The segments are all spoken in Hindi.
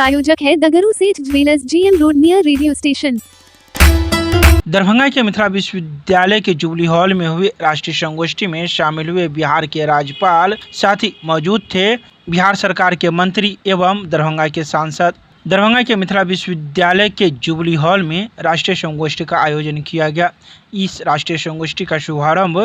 प्रायोजक है दगरू सेठ jewellers, GM road near radio station. Darbhanga के मिथिला विश्वविद्यालय के जुबली हॉल में हुई राष्ट्रीय संगोष्ठी में शामिल हुए बिहार के राज्यपाल, साथ ही मौजूद थे बिहार सरकार के मंत्री एवं दरभंगा के सांसद। दरभंगा के मिथिला विश्वविद्यालय के जुबली हॉल में राष्ट्रीय संगोष्ठी का आयोजन किया गया। इस राष्ट्रीय संगोष्ठी का शुभारंभ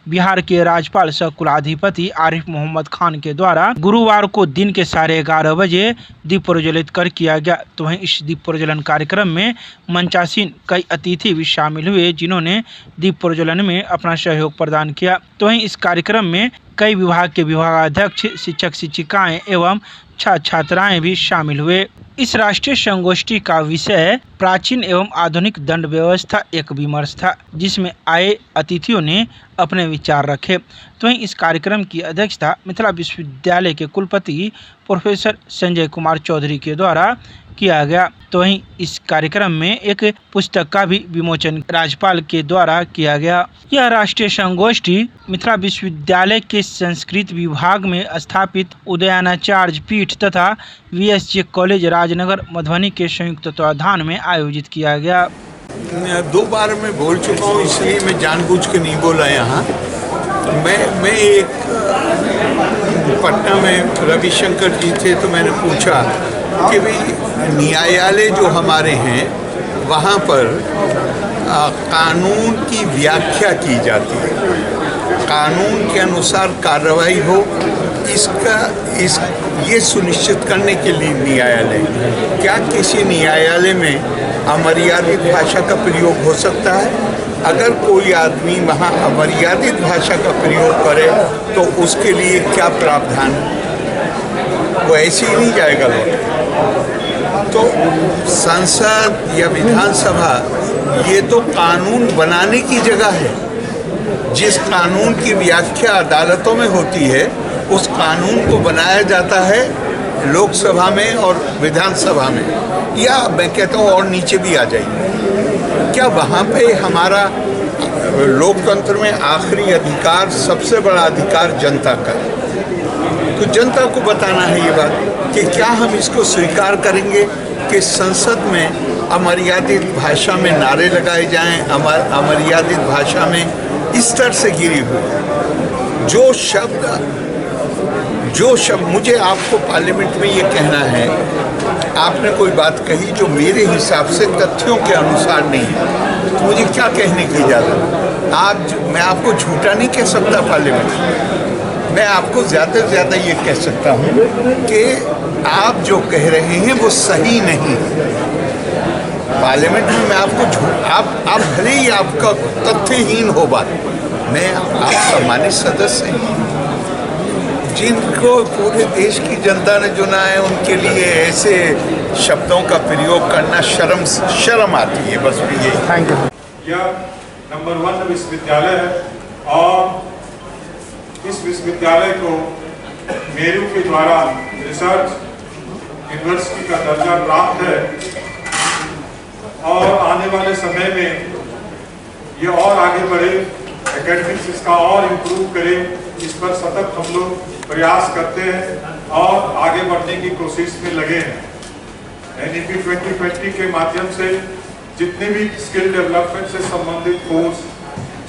बिहार के राज्यपाल सह कुलाधिपति आरिफ मोहम्मद खान के द्वारा गुरुवार को दिन के 11:30 बजे दीप प्रज्वलित कर किया गया। तो वहीं इस दीप प्रज्वलन कार्यक्रम में मंचासीन कई अतिथि भी शामिल हुए, जिन्होंने दीप प्रज्वलन में अपना सहयोग प्रदान किया। तो वहीं इस कार्यक्रम में कई विभाग के विभागाध्यक्ष, शिक्षक शिक्षिकाएं एवं छात्र छात्राएं भी शामिल हुए। इस राष्ट्रीय संगोष्ठी का विषय प्राचीन एवं आधुनिक दंड व्यवस्था एक विमर्श था, जिसमें आए अतिथियों ने अपने विचार रखे। तो वहीं इस कार्यक्रम की अध्यक्षता मिथिला विश्वविद्यालय के कुलपति प्रोफेसर संजय कुमार चौधरी के द्वारा किया गया। तो वहीं इस कार्यक्रम में एक पुस्तक का भी विमोचन राज्यपाल के द्वारा किया गया। यह राष्ट्रीय संगोष्ठी मिथिला विश्वविद्यालय के संस्कृत विभाग में स्थापित उदयनाचार्य पीठ तथा VSJ कॉलेज राजनगर मधुबनी के संयुक्त तत्वाधान में आयोजित किया गया। 2 बार मैं बोल चुका हूँ, इसलिए मैं जानबूझ के नहीं बोला यहाँ। मैं एक पटना में रविशंकर जी थे, तो मैंने पूछा कि भाई न्यायालय जो हमारे हैं वहाँ पर कानून की व्याख्या की जाती है, कानून के अनुसार कार्रवाई हो, ये सुनिश्चित करने के लिए न्यायालय, क्या किसी न्यायालय में अमर्यादित भाषा का प्रयोग हो सकता है? अगर कोई आदमी वहाँ अमर्यादित भाषा का प्रयोग करे तो उसके लिए क्या प्रावधान? वो ऐसे ही नहीं जाएगा लौट। तो संसद या विधानसभा ये तो कानून बनाने की जगह है। जिस कानून की व्याख्या अदालतों में होती है, उस कानून को बनाया जाता है लोकसभा में और विधानसभा में, या मैं कहता हूँ और नीचे भी आ जाइए। क्या वहाँ पे हमारा लोकतंत्र में आखिरी अधिकार, सबसे बड़ा अधिकार जनता का है? तो जनता को बताना है ये बात कि क्या हम इसको स्वीकार करेंगे कि संसद में अमर्यादित भाषा में नारे लगाए जाएं, अमर्यादित भाषा में इस तरह से गिरी हुई जो शब्द मुझे आपको पार्लियामेंट में ये कहना है, आपने कोई बात कही जो मेरे हिसाब से तथ्यों के अनुसार नहीं है, तो मुझे क्या कहने की इजाज़त? मैं आपको झूठा नहीं कह सकता पार्लियामेंट में। मैं आपको ज़्यादा से ज़्यादा ये कह सकता हूँ कि आप जो कह रहे हैं वो सही नहीं। पार्लियामेंट में मैं आपको आप भले ही आपका तथ्यहीन हो बात, मैं आप सम्मानित सदस्य हैं, जिनको पूरे देश की जनता ने चुना है, उनके लिए ऐसे शब्दों का प्रयोग करना शर्म आती है। बस भी यही। Thank you. यह नंबर 1 विश्वविद्यालय है और इस विश्वविद्यालय को मेरू के द्वारा रिसर्च यूनिवर्सिटी का दर्जा प्राप्त है और आने वाले समय में ये और आगे बढ़े, एकेडमिक्स इसका और इम्प्रूव करे, इस पर सतत हम लोग प्रयास करते हैं और आगे बढ़ने की कोशिश में लगे हैं। NEP 2020 के माध्यम से जितने भी स्किल डेवलपमेंट से संबंधित कोर्स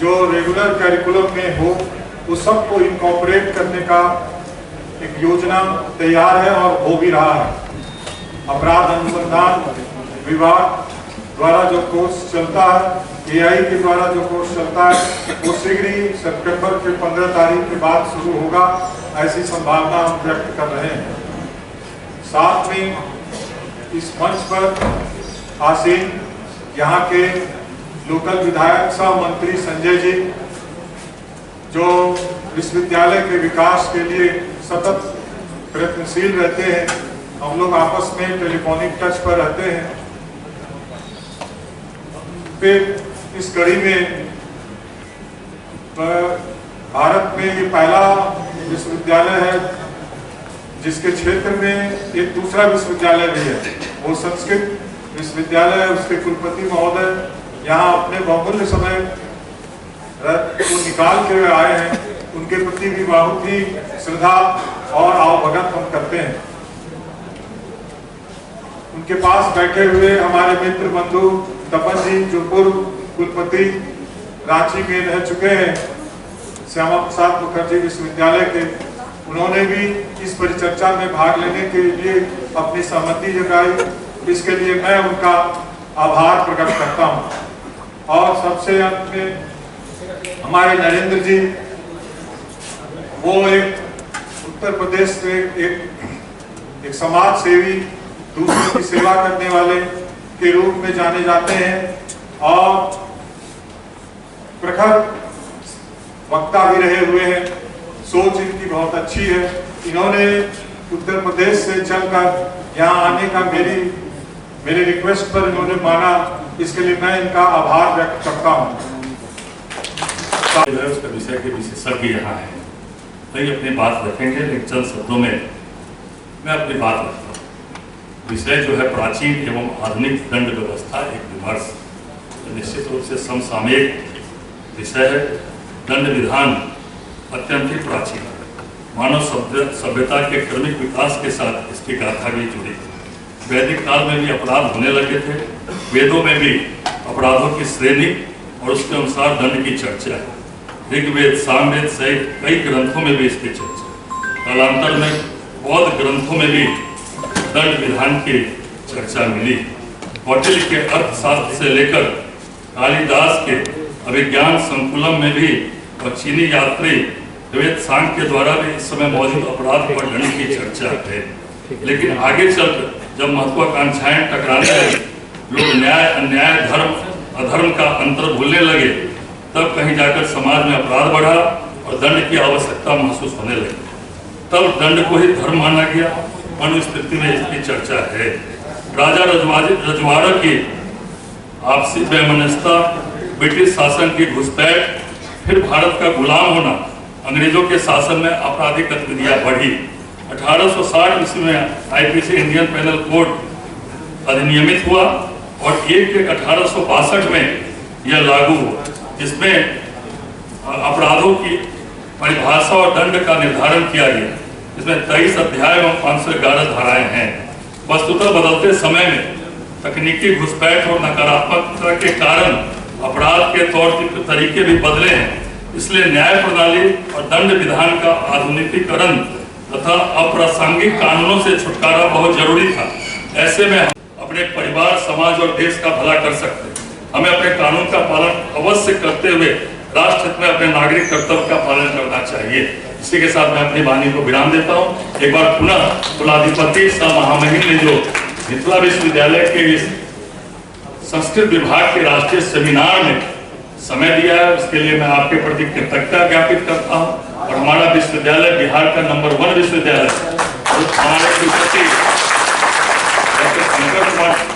जो रेगुलर कैरिकुलम में हो, उस सब को इनकॉर्पोरेट करने का एक योजना तैयार है और हो भी रहा है। अपराध अनुसंधान विभाग द्वारा जो कोर्स चलता है, AI के द्वारा जो कोर्स चलता है, वो शीघ्र ही सितंबर के 15 तारीख के बाद शुरू होगा, ऐसी संभावना हम व्यक्त कर रहे हैं। साथ में इस मंच पर आसीन यहाँ के लोकल विधायक सह मंत्री संजय जी, जो विश्वविद्यालय के विकास के लिए सतत प्रयत्नशील रहते हैं, हम लोग आपस में टेलीफोनिक टच पर रहते हैं। फिर इस कड़ी में भारत में ये पहला विश्वविद्यालय है जिसके क्षेत्र में एक दूसरा विश्वविद्यालय भी है, वो संस्कृत विश्वविद्यालय है। उसके कुलपति महोदय यहाँ अपने बहुमूल्य समय को निकाल के आए हैं, उनके प्रति भी बहुत ही श्रद्धा और आवभगत हम करते हैं। उनके पास बैठे हुए हमारे मित्र बंधु तपन जी, जो पूर्व कुलपति रांची में रह चुके हैं श्यामा प्रसाद मुखर्जी विश्वविद्यालय के, उन्होंने भी इस परिचर्चा में भाग लेने के लिए अपनी सहमति जताई। इसके लिए मैं उनका आभार प्रकट करता हूं। और सबसे अंत में हमारे नरेंद्र जी, वो एक उत्तर प्रदेश से एक समाज सेवी, दूसरों की सेवा करने वाले के रूप में जाने जाते हैं और प्रखर वक्ता भी रहे हुए हैं। सोच इनकी बहुत अच्छी है। इन्होंने उत्तर प्रदेश से चलकर यहाँ आने का मेरे रिक्वेस्ट पर इन्होंने माना, इसके लिए मैं इनका आभार व्यक्त करता हूँ। उसका विषय के विशेषज्ञ यहाँ है, वही अपनी बात रखेंगे, लेकिन चंद शब्दों में मैं अपनी बात रखता हूँ। विषय जो है प्राचीन एवं आधुनिक दंड व्यवस्था, एक विमर्श, तो निश्चित रूप से समसामयिक विषय है। दंड विधान अत्यंत ही प्राचीन है, मानव सभ्यता के क्रमिक विकास के साथ इसकी गाथा भी जुड़ी है। वैदिक काल में भी अपराध होने लगे थे, वेदों में भी अपराधों की श्रेणी और उसके अनुसार दंड की चर्चा है। ऋग्वेद, सामवेद सहित कई ग्रंथों में भी इसकी चर्चा है। कालांतर में बौद्ध ग्रंथों में भी दंड विधान की चर्चा मिली। कौटिल्य के अर्थशास्त्र से लेकर कालिदास के अभिज्ञान संकुलम में भी और चीनी यात्री द्वैत सांग के द्वारा भी इस समय मौजूद अपराध पर दंड की चर्चा है। लेकिन आगे चलकर जब महत्वाकांक्षाएं टकराने लगी, लोग न्याय अन्याय, धर्म अधर्म का अंतर भूलने लगे, तब कहीं जाकर समाज में अपराध बढ़ा और दंड की आवश्यकता महसूस होने लगी। तब दंड को ही धर्म माना गया। अनुस्थिति में इसकी चर्चा है। राजा रजवाड़ों की आपसी वैमनस्यता, ब्रिटिश शासन की घुसपैठ, फिर भारत का गुलाम होना, अंग्रेजों के शासन में आपराधिक गतिविधियां बढ़ी। 1860 ईस्वी में आईपीसी इंडियन पेनल कोड अधिनियमित हुआ और 1/1/1862 में यह लागू हुआ, जिसमें अपराधों की परिभाषा और दंड का निर्धारण किया गया। इसमें 23 अध्याय एवं 511 धाराएं हैं। वस्तुतः बदलते समय में तकनीकी घुसपैठ और नकारात्मकता के कारण अपराध के तौर तरीके भी बदले हैं। इसलिए न्याय प्रणाली और दंड विधान का आधुनिकीकरण तथा अप्रासंगिक कानूनों से छुटकारा बहुत जरूरी था। ऐसे में अपने परिवार, समाज और देश का भला कर सकते हैं। हमें अपने कानून का पालन अवश्य करते हुए राष्ट्र हित में अपने नागरिक कर्तव्य का पालन करना चाहिए। इसी के साथ मैं अपनी वाणी को विराम देता हूँ। एक बार पुनः कुलाधिपति सह महामहिम ने जो मिथिला विश्वविद्यालय के इस संस्कृत विभाग के राष्ट्रीय सेमिनार में समय दिया है, उसके लिए मैं आपके प्रति कृतज्ञता ज्ञापित करता हूँ। और हमारा विश्वविद्यालय बिहार का नंबर 1 विश्वविद्यालय, हमारे कुलपति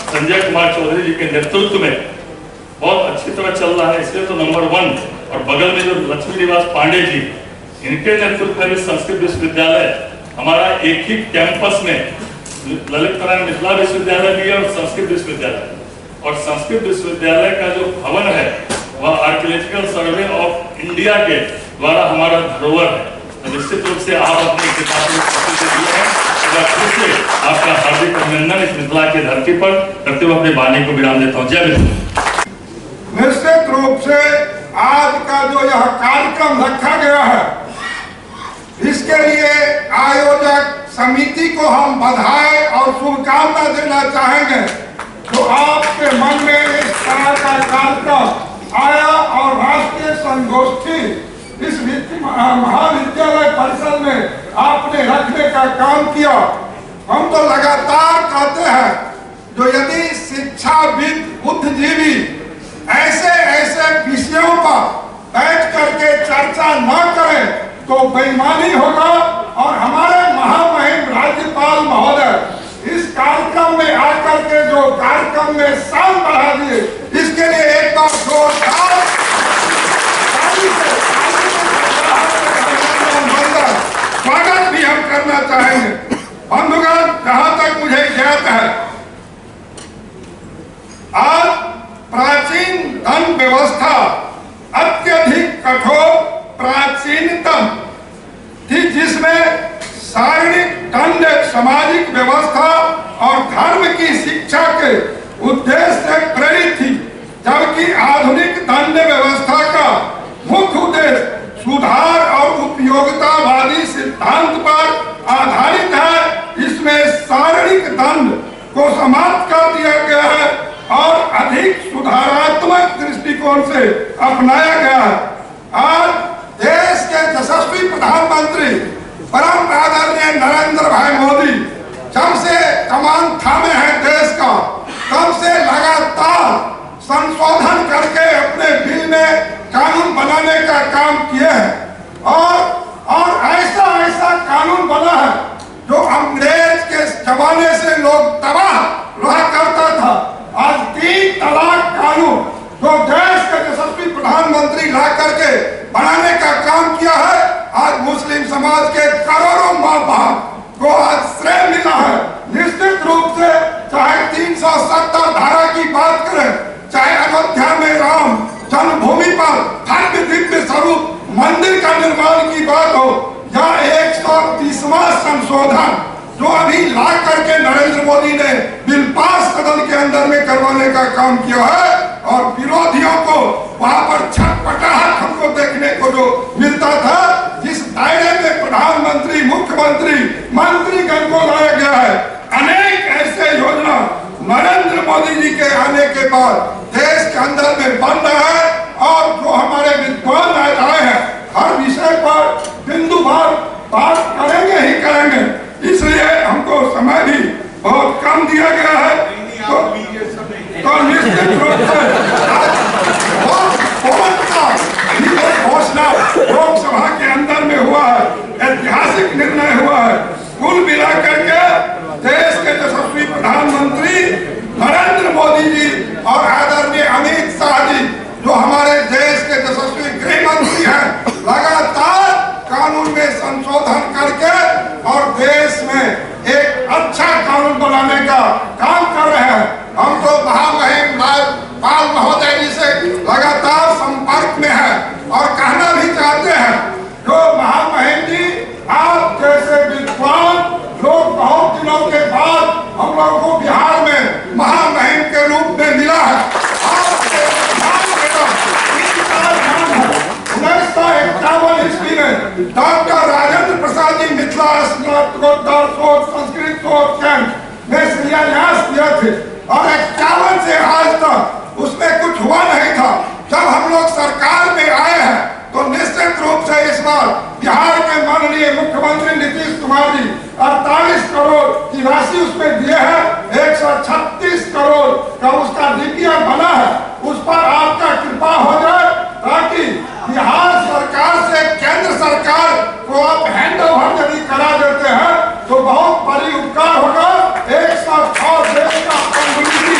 संजय कुमार चौधरी जी के नेतृत्व में बहुत अच्छी तरह चल रहा है, इसलिए तो नंबर 1। और बगल में जो लक्ष्मी निवास पांडे जी, इनके नेतृत्व में संस्कृत विश्वविद्यालय हमारा एक ही कैंपस में ललित नारायण मिथिला विश्वविद्यालय भी है और संस्कृत विश्वविद्यालय। और संस्कृत विश्वविद्यालय का जो भवन है वह आर्कियोलॉजिकल सर्वे ऑफ इंडिया के द्वारा हमारा धरोहर है। तो निश्चित रूप से आप अपनी किताबों दिए हैं, फिर से आपका हार्दिक अभिनंदन इस मिथिला की धरती पर करते हुए अपनी वाणी को विराम देता हूँ। जय मिथिला। निश्चित रूप से आज का जो यह कार्यक्रम रखा गया है, इसके लिए आयोजक समिति को हम बधाई और शुभकामना देना चाहेंगे। तो आपके मन में इस तरह का कार्यक्रम आया और राष्ट्रीय संगोष्ठी इस महाविद्यालय परिसर में आपने रखने का काम किया। हम तो लगातार कहते हैं, जो यदि शिक्षाविद, बुद्धिजीवी ऐसे ऐसे विषयों पर बैठ करके चर्चा न करें तो बेईमानी होगा। और हमारे महामहिम राज्यपाल महोदय इस कार्यक्रम में आकर के जो कार्यक्रम में शान बढ़ा दिए, इसके लिए एक बार जोरदार स्वागत भी हम करना चाहेंगे। बंधुगण, जहां तक मुझे ज्ञात है, आज प्राचीन दंड व्यवस्था अत्यधिक कठोर, प्राचीनतम थी, जिसमें शारीरिक दंड, सामाजिक व्यवस्था और धर्म की शिक्षा के उद्देश्य से प्रेरित थी, जबकि आधुनिक दंड व्यवस्था का मुख्य उद्देश्य सुधार और उपयोगितावादी सिद्धांत पर आधारित है। इसमें सारणिक दंड को समाप्त कर दिया गया है और अधिक सुधारात्मक दृष्टिकोण से अपनाया गया है। आज देश के यशस्वी प्रधानमंत्री परम आदरणीय नरेंद्र भाई मोदी जब से कमान थामे हैं देश का, तब से लगातार संशोधन करके अपने बिल में कानून बनाने का काम किए हैं और ऐसा कानून बना है जो अंग्रेज के जमाने से लोग तबाह रहा करता था। आज 3 तलाक कानून जो देश के यशस्वी प्रधानमंत्री ला करके बनाने का काम किया है, आज मुस्लिम समाज के करोड़ों माँ बाप को आज श्रेय मिला है। निश्चित रूप से चाहे 370 धारा की बात करें, चाहे अयोध्या में राम जन्मभूमि पर भव्य दिव्य स्वरूप मंदिर का निर्माण की बात हो, या 130वां संशोधन जो अभी ला करके नरेंद्र मोदी ने बिल पास सदन के अंदर में करवाने का काम किया है, और विरोधियों को वहां पर छटपटाहट हमको देखने को जो मिलता था, जिस दायरे में प्रधानमंत्री, मुख्यमंत्री, मंत्रीगण को लाया गया है, अनेक ऐसे योजना नरेंद्र मोदी जी के आने के बाद देश के अंदर में बन रहा है। और जो हमारे विद्वान आए हैं हर विषय पर बिंदु भर बात करेंगे ही करेंगे, इसलिए हमको समय भी बहुत कम दिया गया है। तो निश्चित रूप से घोषणा लोकसभा के अंदर में हुआ है, ऐतिहासिक निर्णय हुआ है। कुल मिलाकर के देश के यशस्वी प्रधानमंत्री नरेंद्र मोदी जी और आदरणीय अमित शाह जी जो हमारे देश के यशस्वी गृह मंत्री हैं, लगातार कानून में संशोधन करके और देश में एक अच्छा कानून बनाने का काम कर रहे हैं। हम तो महामहिम राज्यपाल महोदय जी से लगातार संपर्क में है और कहना भी चाहते हैं, जो महामहिम जी आप जैसे विद्वान लोग बहुत दिनों के बाद हम लोगों को बिहार में महामहिम के रूप में मिला है। 1951 ईस्वी में डॉक्टर राजेंद्र प्रसाद जी मिथिला स्नातकोत्तर शोध संस्कृत शोध कैंप में शिलान्यास किए थे, और 51 से आज तक उसमें कुछ हुआ नहीं था। जब हम लोग सरकार में आए हैं तो निश्चित रूप से इस बार बिहार के माननीय मुख्यमंत्री नीतीश कुमार जी 48 करोड़ की राशि उसमें दिए हैं। 136 करोड़ का उसका डीपीआर बना है, उस पर आपका कृपा हो जाए ताकि बिहार सरकार से केंद्र सरकार को आप हैंड ओवर यदि करा देते हैं तो बहुत बड़ी उपकार होगा। 106 देश का पांडुलिपि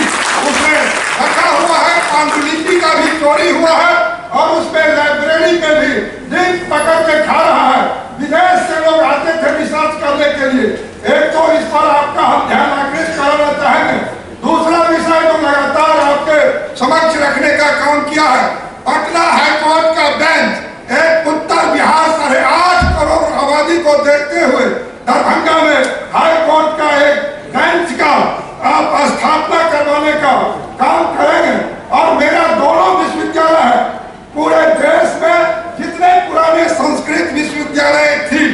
उसमें रखा हुआ है, पांडुलिपि का भी चोरी हुआ है, और उसमें लाइब्रेरी में भी दिन पकड़ के खा रहा है। विदेश से लोग आते थे रिसर्च करने के लिए। एक तो इस पर आपका हम ध्यान आकृष्ट कराना चाहेंगे। दूसरा विषय जो लगातार आपके समक्ष रखने का काम किया है, पटना हाईकोर्ट का बेंच एक उत्तर बिहार 8.5 करोड़ आबादी को देखते हुए दरभंगा में हाईकोर्ट का एक बेंच का आप स्थापना करवाने का काम करेंगे। और मेरा दोनों विश्वविद्यालय है, पूरे देश में जितने पुराने संस्कृत विश्वविद्यालय थी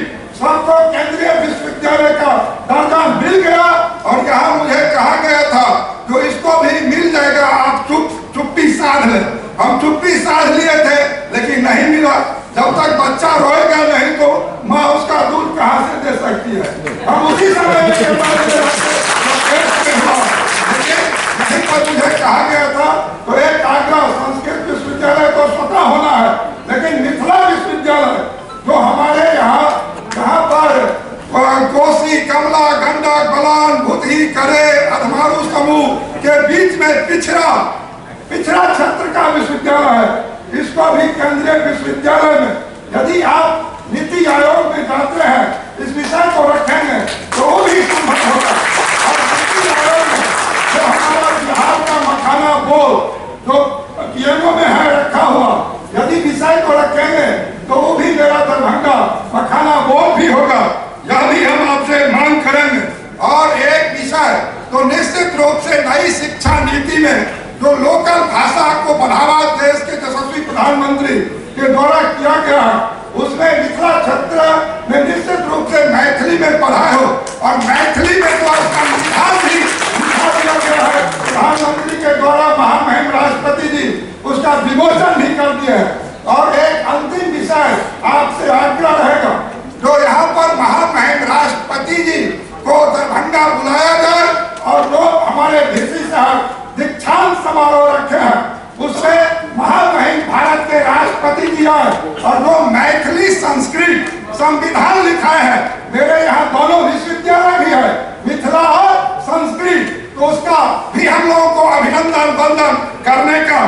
सबको केंद्रीय विश्वविद्यालय का दर्जा मिल गया, और यहाँ मुझे कहा गया था जो इसको भी मिल जाएगा, आप चुप्पी साध लें। हम चुप्पी साध लिए थे लेकिन नहीं मिला। जब तक बच्चा रोएगा नहीं तो माँ उसका दूध कहाँ से दे सकती है। हम उसी समय मुझे कहा गया था तो एक आग्रह, संस्कृत विश्वविद्यालय तो स्वतः होना है, लेकिन मिथिला विश्वविद्यालय जो हमारे यहाँ पर कोसी, कमला, गंडक, बलान, भूतही, करे, अधमारू समूह के बीच में पिछड़ा क्षेत्र का विश्वविद्यालय है, इसको भी केंद्रीय विश्वविद्यालय में यदि आप नीति आयोग में जाते हैं इस विषय को रखेंगे तो वो भी संभव होगा। और नीति आयोग में जो हमारा बिहार का मखाना बोल जो पीएमओ में है रखा हुआ, यदि विषय को रखेंगे तो वो भी मेरा दरभंगा मखाना बोल भी होगा। यह भी हम आपसे मांग करेंगे। और एक विषय तो निश्चित रूप से नई शिक्षा नीति में जो लोकल भाषा को बढ़ावा देश के यशस्वी प्रधानमंत्री के द्वारा किया गया है, उसमें मिथिला क्षेत्र में निश्चित रूप से मैथिली में पढ़ाई हो और मैथिली में तो उसका संविधान भी लिखा दिया गया है। प्रधानमंत्री के द्वारा महामहिम राष्ट्रपति जी उसका विमोचन भी कर दिया है। और एक अंतिम विषय आपसे आग्रह रहेगा, जो यहाँ पर महामहिम राष्ट्रपति जी को दरभंगा बुलाया जाए और जो हमारे डीसी साहब दीक्षांत समारोह रखे हैं, उसमें महामहिम भारत के राष्ट्रपति जी आए और जो मैथिली संस्कृत संविधान लिखा है, मेरे यहाँ दोनों विश्वविद्यालय भी है, मिथिला और संस्कृत, तो उसका भी हम लोगों को अभिनंदन वंदन करने का